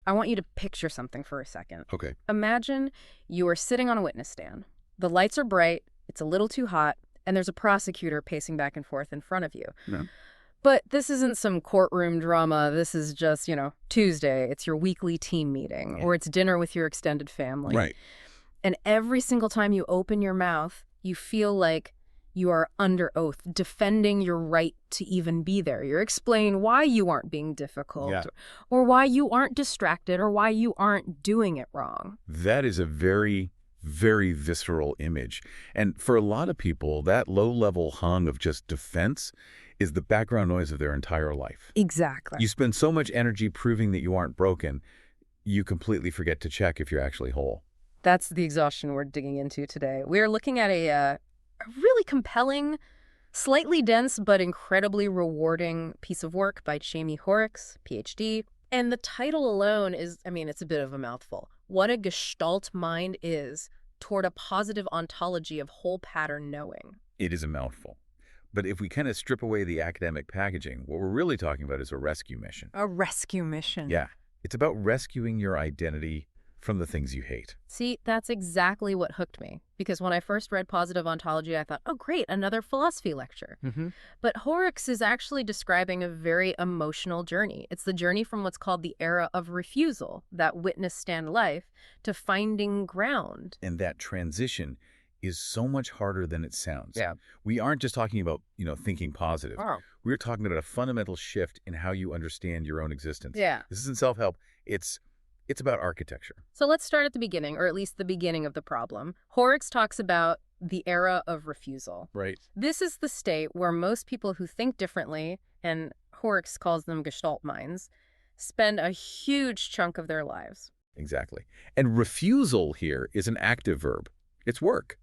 I want you to picture something for a second. Okay. Imagine you are sitting on a witness stand. The lights are bright, it's a little too hot, and there's a prosecutor pacing back and forth in front of you. Yeah. But this isn't some courtroom drama. This is just, Tuesday. It's your weekly team meeting, or it's dinner with your extended family. Right. And every single time you open your mouth, you feel like you are under oath, defending your right to even be there. You're explaining why you aren't being difficult, or why you aren't distracted, or why you aren't doing it wrong. That is a very, very visceral image. And for a lot of people, that low-level hung of just defense is the background noise of their entire life. Exactly. You spend so much energy proving that you aren't broken, you completely forget to check if you're actually whole. That's the exhaustion we're digging into today. We're looking at a really compelling, slightly dense, but incredibly rewarding piece of work by Jaime Hoerricks, PhD. And the title alone is, it's a bit of a mouthful. What a Gestalt Mind is toward a positive ontology of whole pattern knowing. It is a mouthful. But if we kind of strip away the academic packaging, what we're really talking about is a rescue mission. A rescue mission. Yeah. It's about rescuing your identity from the things you hate. See, that's exactly what hooked me. Because when I first read Positive Ontology, I thought, oh, great, another philosophy lecture. But Hoerricks is actually describing a very emotional journey. It's the journey from what's called the era of refusal, that witness stand life, to finding ground. And that transition is so much harder than it sounds. Yeah. We aren't just talking about, thinking positive. Oh. We're talking about a fundamental shift in how you understand your own existence. Yeah. This isn't self-help. It's about architecture. So let's start at the beginning, or at least the beginning of the problem. Hoerricks talks about the era of refusal. Right. This is the state where most people who think differently, and Hoerricks calls them Gestalt minds, spend a huge chunk of their lives. Exactly. And refusal here is an active verb. It's work.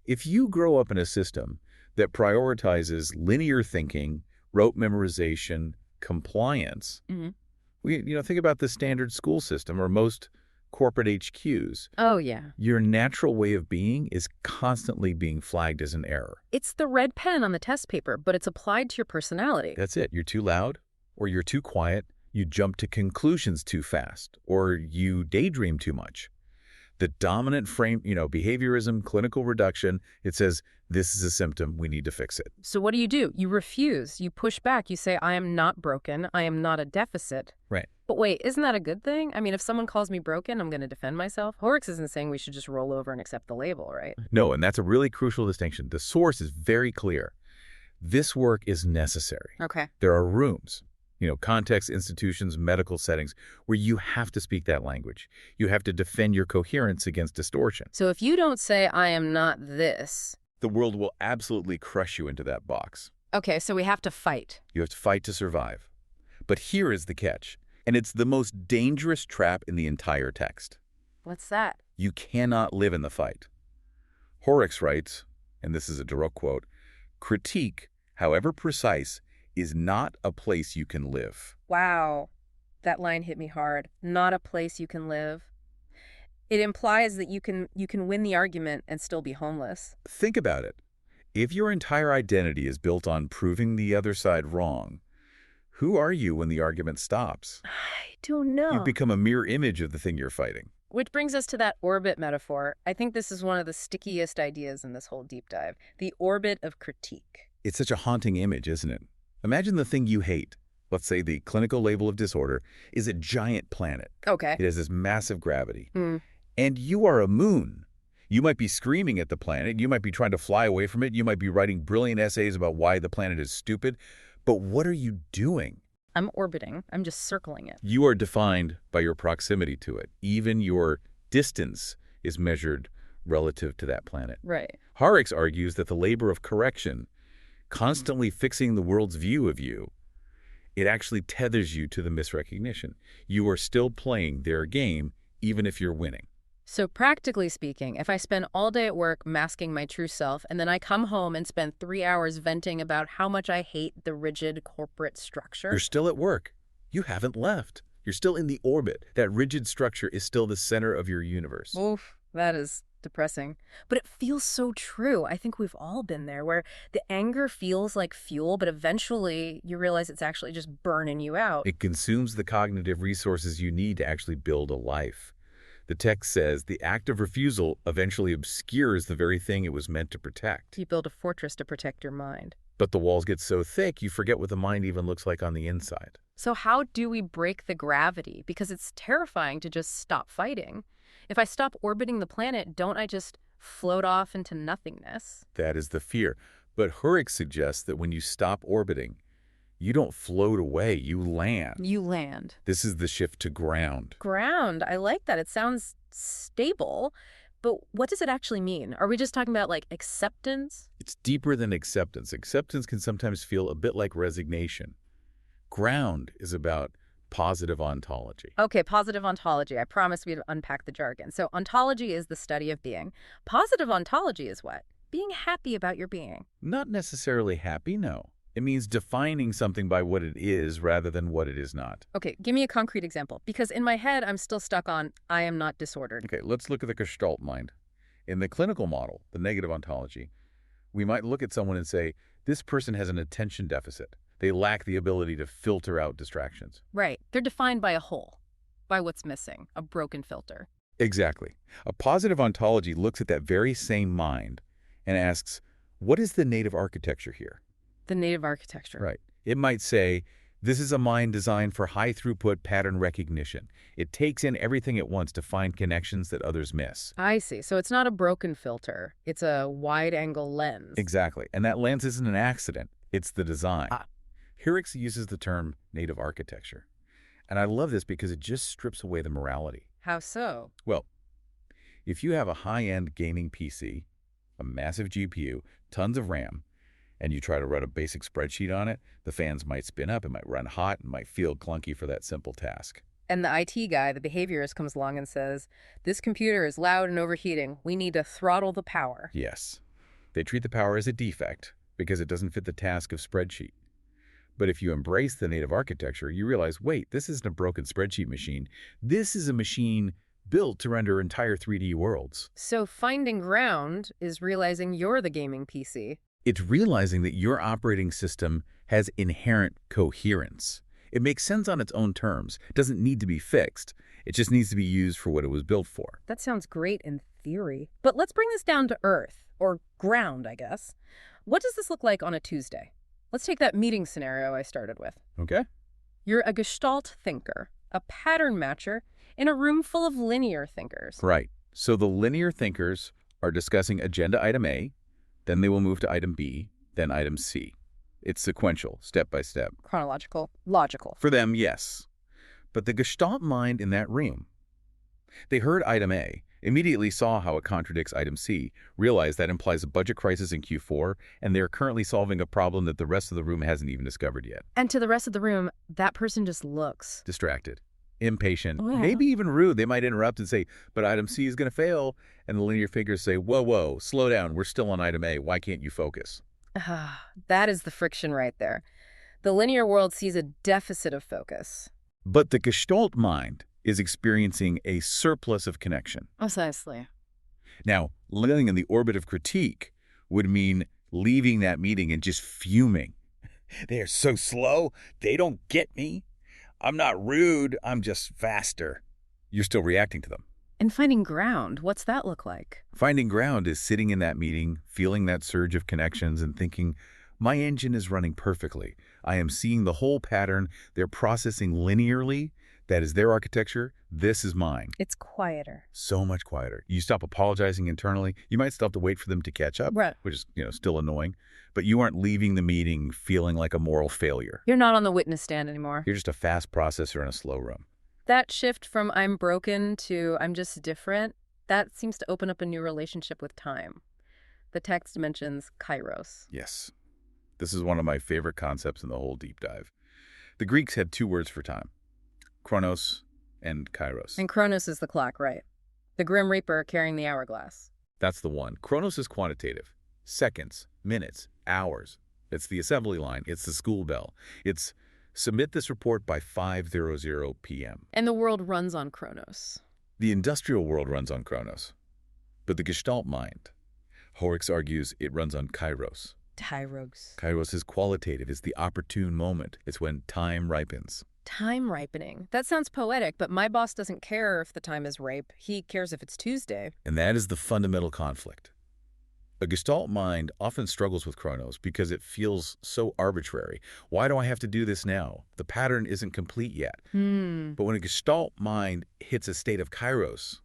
If you grow up in a system that prioritizes linear thinking, rote memorization, compliance, think about the standard school system or most corporate HQs. Oh, yeah. Your natural way of being is constantly being flagged as an error. It's the red pen on the test paper, but it's applied to your personality. That's it. You're too loud, or you're too quiet, you jump to conclusions too fast, or you daydream too much. The dominant frame, behaviorism, clinical reduction, it says, this is a symptom, we need to fix it. So what do? You refuse. You push back. You say, I am not broken. I am not a deficit. Right. But wait, isn't that a good thing? If someone calls me broken, I'm going to defend myself. Hoerricks isn't saying we should just roll over and accept the label, right? No, and that's a really crucial distinction. The source is very clear. This work is necessary. Okay. There are rooms, context, institutions, medical settings, where you have to speak that language. You have to defend your coherence against distortion. So if you don't say, I am not this... the world will absolutely crush you into that box. Okay, so we have to fight. You have to fight to survive. But here is the catch, and it's the most dangerous trap in the entire text. What's that? You cannot live in the fight. Hoerricks writes, and this is a direct quote, critique, however precise, is not a place you can live. Wow. That line hit me hard. Not a place you can live. It implies that you can win the argument and still be homeless. Think about it. If your entire identity is built on proving the other side wrong, who are you when the argument stops? I don't know. You become a mirror image of the thing you're fighting. Which brings us to that orbit metaphor. I think this is one of the stickiest ideas in this whole deep dive. The orbit of critique. It's such a haunting image, isn't it? Imagine the thing you hate, let's say the clinical label of disorder, is a giant planet. Okay. It has this massive gravity. And you are a moon. You might be screaming at the planet. You might be trying to fly away from it. You might be writing brilliant essays about why the planet is stupid. But what are you doing? I'm orbiting. I'm just circling it. You are defined by your proximity to it. Even your distance is measured relative to that planet. Right. Hoerricks argues that the labor of correction, constantly fixing the world's view of you, it actually tethers you to the misrecognition. You are still playing their game, even if you're winning. So practically speaking, if I spend all day at work masking my true self, and then I come home and spend 3 hours venting about how much I hate the rigid corporate structure... You're still at work. You haven't left. You're still in the orbit. That rigid structure is still the center of your universe. Oof, that is Depressing. But it feels so true. I think we've all been there where the anger feels like fuel, but eventually you realize it's actually just burning you out. It consumes the cognitive resources you need to actually build a life. The text says the act of refusal eventually obscures the very thing it was meant to protect. You build a fortress to protect your mind. But the walls get so thick, you forget what the mind even looks like on the inside. So how do we break the gravity? Because it's terrifying to just stop fighting. If I stop orbiting the planet, don't I just float off into nothingness? That is the fear. But Hoerricks suggests that when you stop orbiting, you don't float away, you land. You land. This is the shift to ground. Ground. I like that. It sounds stable. But what does it actually mean? Are we just talking about like acceptance? It's deeper than acceptance. Acceptance can sometimes feel a bit like resignation. Ground is about positive ontology. Okay, positive ontology. I promise we'd unpack the jargon. So ontology is the study of being. Positive ontology is what? Being happy about your being. Not necessarily happy, no. It means defining something by what it is rather than what it is not. Okay, give me a concrete example. Because in my head, I'm still stuck on, I am not disordered. Okay, let's look at the gestalt mind. In the clinical model, the negative ontology, we might look at someone and say, this person has an attention deficit. They lack the ability to filter out distractions. Right. They're defined by a hole, by what's missing, a broken filter. Exactly. A positive ontology looks at that very same mind and asks, what is the native architecture here? The native architecture. Right. It might say, this is a mind designed for high-throughput pattern recognition. It takes in everything at once to find connections that others miss. I see. So it's not a broken filter. It's a wide-angle lens. Exactly. And that lens isn't an accident. It's the design. Ah. Hoerricks uses the term native architecture. And I love this because it just strips away the morality. How so? Well, if you have a high-end gaming PC, a massive GPU, tons of RAM, and you try to run a basic spreadsheet on it, the fans might spin up, it might run hot, and might feel clunky for that simple task. And the IT guy, the behaviorist, comes along and says, this computer is loud and overheating. We need to throttle the power. Yes. They treat the power as a defect because it doesn't fit the task of spreadsheet. But if you embrace the native architecture, you realize, wait, this isn't a broken spreadsheet machine. This is a machine built to render entire 3D worlds. So finding ground is realizing you're the gaming PC. It's realizing that your operating system has inherent coherence. It makes sense on its own terms. It doesn't need to be fixed. It just needs to be used for what it was built for. That sounds great in theory. But let's bring this down to earth, or ground, I guess. What does this look like on a Tuesday? Let's take that meeting scenario I started with. Okay? You're a gestalt thinker, a pattern matcher, in a room full of linear thinkers. Right. So the linear thinkers are discussing agenda item A, then they will move to item B, then item C. It's sequential, step by step. Chronological, logical. For them, yes. But the gestalt mind in that room, they heard item A, immediately saw how it contradicts item C, realized that implies a budget crisis in Q4, and they're currently solving a problem that the rest of the room hasn't even discovered yet. And to the rest of the room, that person just looks Distracted, impatient, Oh, yeah. maybe even rude. They might interrupt and say, but item C is going to fail. And the linear figures say, whoa, whoa, slow down. We're still on item A. Why can't you focus? That is the friction right there. The linear world sees a deficit of focus. But the gestalt mind is experiencing a surplus of connection. Precisely. Now, living in the orbit of critique would mean leaving that meeting and just fuming. They are so slow. They don't get me. I'm not rude. I'm just faster. You're still reacting to them. And finding ground, what's that look like? Finding ground is sitting in that meeting, feeling that surge of connections and thinking, my engine is running perfectly. I am seeing the whole pattern. They're processing linearly. That is their architecture. This is mine. It's quieter. So much quieter. You stop apologizing internally. You might still have to wait for them to catch up, Right. which is, still annoying. But you aren't leaving the meeting feeling like a moral failure. You're not on the witness stand anymore. You're just a fast processor in a slow room. That shift from I'm broken to I'm just different, that seems to open up a new relationship with time. The text mentions kairos. Yes. This is one of my favorite concepts in the whole deep dive. The Greeks had two words for time, chronos and kairos. And chronos is the clock, right? The Grim Reaper carrying the hourglass. That's the one. Chronos is quantitative. Seconds, minutes, hours. It's the assembly line. It's the school bell. It's submit this report by 5:00 p.m. And the world runs on chronos. The industrial world runs on chronos. But the gestalt mind, Hoerricks argues it runs on kairos. Tyrogues. Kairos is qualitative. It's the opportune moment. It's when time ripens. Time ripening. That sounds poetic, but my boss doesn't care if the time is ripe. He cares if it's Tuesday. And that is the fundamental conflict. A gestalt mind often struggles with chronos because it feels so arbitrary. Why do I have to do this now? The pattern isn't complete yet. But when a gestalt mind hits a state of kairos,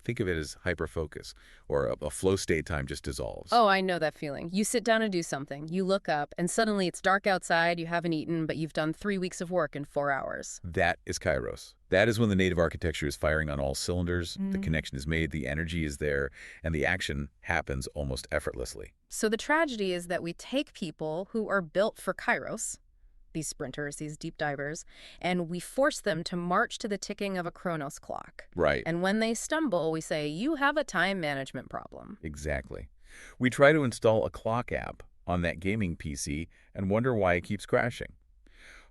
think of it as hyperfocus, or a flow state time just dissolves. Oh, I know that feeling. You sit down and do something. You look up, and suddenly it's dark outside, you haven't eaten, but you've done 3 weeks of work in 4 hours. That is kairos. That is when the native architecture is firing on all cylinders, the connection is made, the energy is there, and the action happens almost effortlessly. So the tragedy is that we take people who are built for kairos, these sprinters, these deep divers, and we force them to march to the ticking of a chronos clock. Right. And when they stumble, we say, you have a time management problem. Exactly. We try to install a clock app on that gaming PC and wonder why it keeps crashing.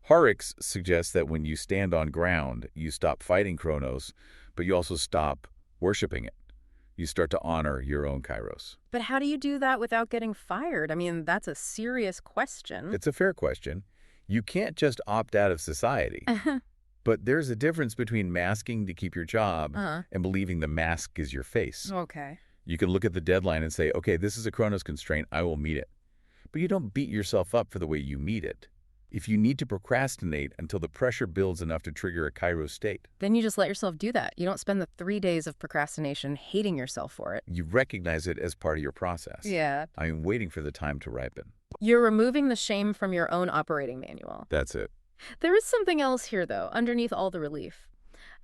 Hoerricks suggests that when you stand on ground, you stop fighting Chronos, but you also stop worshiping it. You start to honor your own kairos. But how do you do that without getting fired? I mean, that's a serious question. It's a fair question. You can't just opt out of society. But there's a difference between masking to keep your job and believing the mask is your face. Okay. You can look at the deadline and say, okay, this is a Chronos constraint, I will meet it. But you don't beat yourself up for the way you meet it. If you need to procrastinate until the pressure builds enough to trigger a kairos state, Then you just let yourself do that. You don't spend the 3 days of procrastination hating yourself for it. you recognize it as part of your process. Yeah. I'm waiting for the time to ripen. You're removing the shame from your own operating manual. That's it. There is something else here, though, underneath all the relief.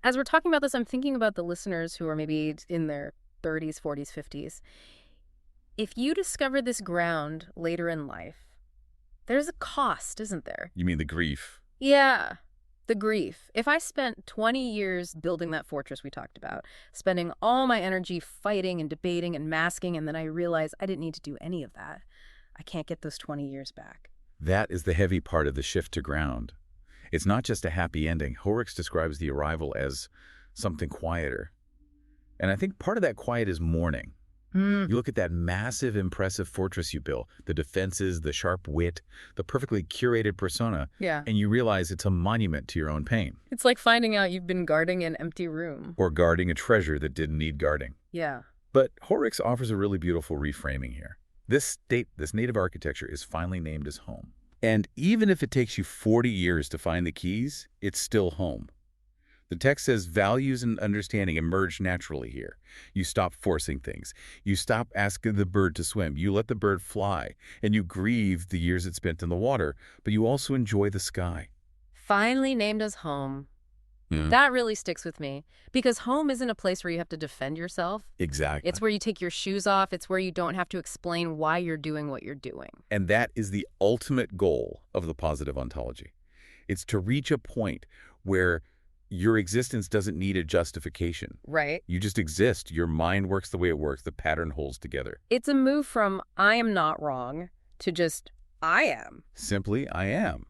As we're talking about this, I'm thinking about the listeners who are maybe in their 30s, 40s, 50s. If you discover this ground later in life, there's a cost, isn't there? You mean the grief? Yeah, the grief. If I spent 20 years building that fortress we talked about, spending all my energy fighting and debating and masking, and then I realize I didn't need to do any of that, I can't get those 20 years back. That is the heavy part of the shift to ground. It's not just a happy ending. Hoerricks describes the arrival as something quieter. And I think part of that quiet is mourning. You look at that massive, impressive fortress you built, the defenses, the sharp wit, the perfectly curated persona, Yeah. and you realize it's a monument to your own pain. It's like finding out you've been guarding an empty room. Or guarding a treasure that didn't need guarding. Yeah. But Hoerricks offers a really beautiful reframing here. This native architecture is finally named as home. And even if it takes you 40 years to find the keys, it's still home. The text says values and understanding emerge naturally here. You stop forcing things. You stop asking the bird to swim. You let the bird fly. And you grieve the years it spent in the water, but you also enjoy the sky. Finally named as home. Yeah. That really sticks with me. Because home isn't a place where you have to defend yourself. Exactly. It's where you take your shoes off. It's where you don't have to explain why you're doing what you're doing. And that is the ultimate goal of the positive ontology. It's to reach a point where your existence doesn't need a justification. Right. You just exist. Your mind works the way it works. The pattern holds together. It's a move from I am not wrong to just I am. Simply, I am.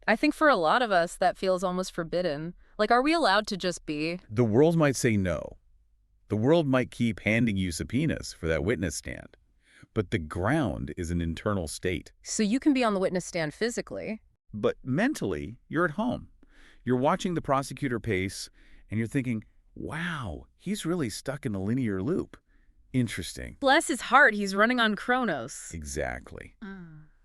I think for a lot of us, that feels almost forbidden. Like, are we allowed to just be? The world might say no. The world might keep handing you subpoenas for that witness stand. But the ground is an internal state. So you can be on the witness stand physically. But mentally, you're at home. You're watching the prosecutor pace, and you're thinking, wow, he's really stuck in a linear loop. Interesting. Bless his heart, he's running on Chronos. Exactly.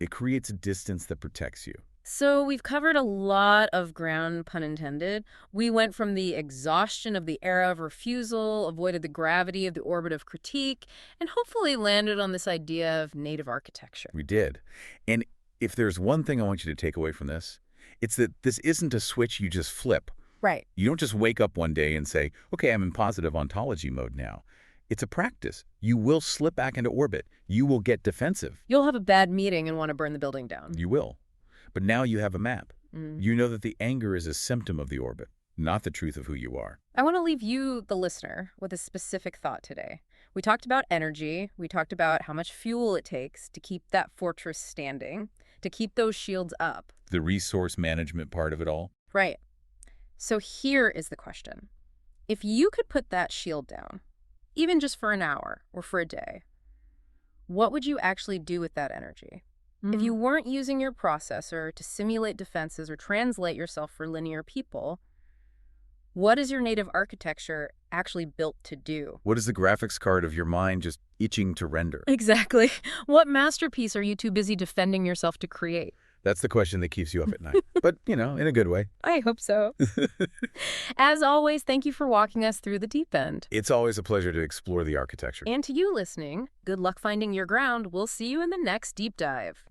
It creates a distance that protects you. So we've covered a lot of ground, pun intended. We went from the exhaustion of the era of refusal, avoided the gravity of the orbit of critique, and hopefully landed on this idea of native architecture. We did. And if there's one thing I want you to take away from this, it's that this isn't a switch you just flip. Right. You don't just wake up one day and say, okay, I'm in positive ontology mode now. It's a practice. You will slip back into orbit. You will get defensive. You'll have a bad meeting and want to burn the building down. You will. But now you have a map. You know that the anger is a symptom of the orbit, not the truth of who you are. I want to leave you, the listener, with a specific thought today. We talked about energy. We talked about how much fuel it takes to keep that fortress standing, to keep those shields up. The resource management part of it all. Right. So here is the question. If you could put that shield down, even just for an hour or for a day, what would you actually do with that energy? If you weren't using your processor to simulate defenses or translate yourself for linear people, what is your native architecture actually built to do? What is the graphics card of your mind just itching to render? Exactly. What masterpiece are you too busy defending yourself to create? That's the question that keeps you up at night. But, in a good way. I hope so. As always, thank you for walking us through the deep end. It's always a pleasure to explore the architecture. And to you listening, good luck finding your ground. We'll see you in the next deep dive.